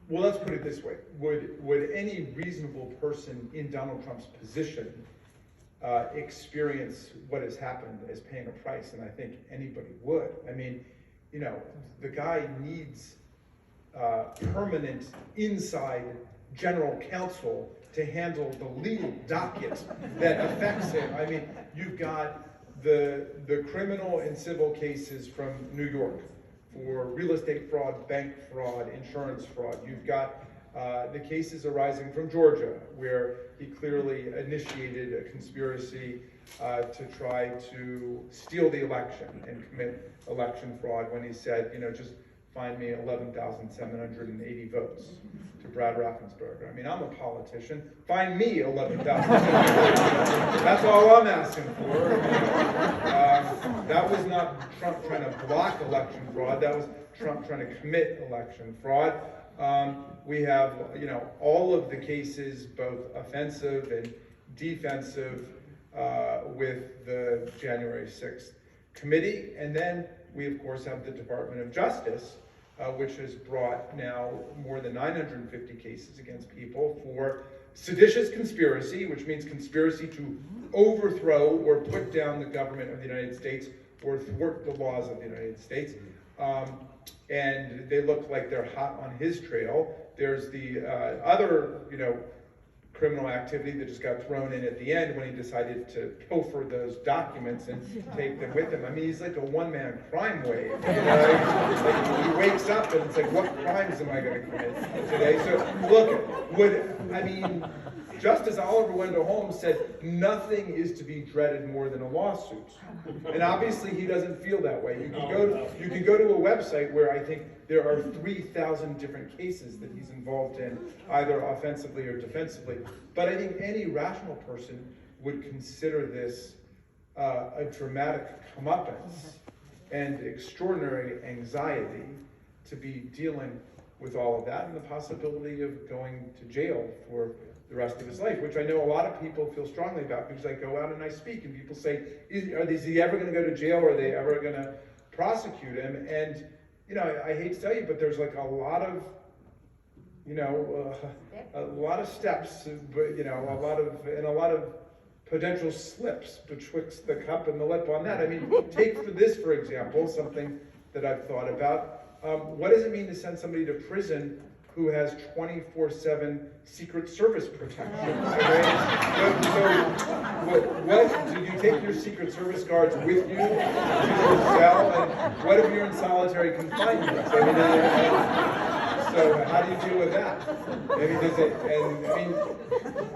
Well, let's put it this way. Would any reasonable person in Donald Trump's position experience what has happened as paying a price? And I think anybody would. I mean, you know, the guy needs permanent inside general counsel to handle the legal docket that affects him. I mean, you've got the criminal and civil cases from New York for real estate fraud, bank fraud, insurance fraud. You've got the cases arising from Georgia, where he clearly initiated a conspiracy to try to steal the election and commit election fraud when he said, you know, just find me 11,780 votes to Brad Raffensperger. I mean, I'm a politician. Find me 11,000. That's all I'm asking for. That was not Trump trying to block election fraud. That was Trump trying to commit election fraud. We have, you know, all of the cases, both offensive and defensive, with the January 6th committee. And then we, of course, have the Department of Justice, which has brought now more than 950 cases against people for seditious conspiracy, which means conspiracy to overthrow or put down the government of the United States or thwart the laws of the United States. And they look like they're hot on his trail. There's the other, you know, criminal activity that just got thrown in at the end when he decided to pilfer those documents and take them with him. I mean, he's like a one-man crime wave. You know? Like he wakes up and it's like, what crimes am I going to commit today? So look, Justice Oliver Wendell Holmes said nothing is to be dreaded more than a lawsuit. And obviously he doesn't feel that way. You can go to a website where I think there are 3,000 different cases that he's involved in, either offensively or defensively. But I think any rational person would consider this a dramatic comeuppance and extraordinary anxiety to be dealing with all of that and the possibility of going to jail for the rest of his life, which I know a lot of people feel strongly about, because I go out and I speak and people say, is he ever going to go to jail, or are they ever going to prosecute him? And, you know, I hate to tell you, but there's like a lot of, you know, a lot of steps, but, you know, a lot of potential slips betwixt the cup and the lip on that. I mean, take for this, for example, something that I've thought about. What does it mean to send somebody to prison who has 24/7 Secret Service protection? Okay? So what do you take your Secret Service guards with you to your cell? And what if you're in solitary confinement? So how do you deal with that?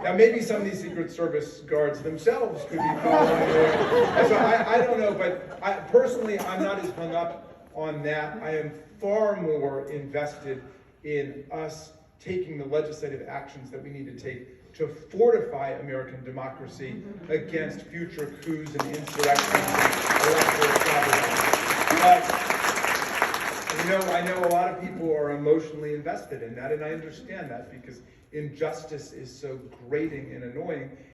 Now maybe some of these Secret Service guards themselves could be following it. So I don't know, but personally, I'm not as hung up on that. I am far more invested in us taking the legislative actions that we need to take to fortify American democracy against future coups and insurrections and electoral sabotage. But, you know, I know a lot of people are emotionally invested in that, and I understand that because injustice is so grating and annoying,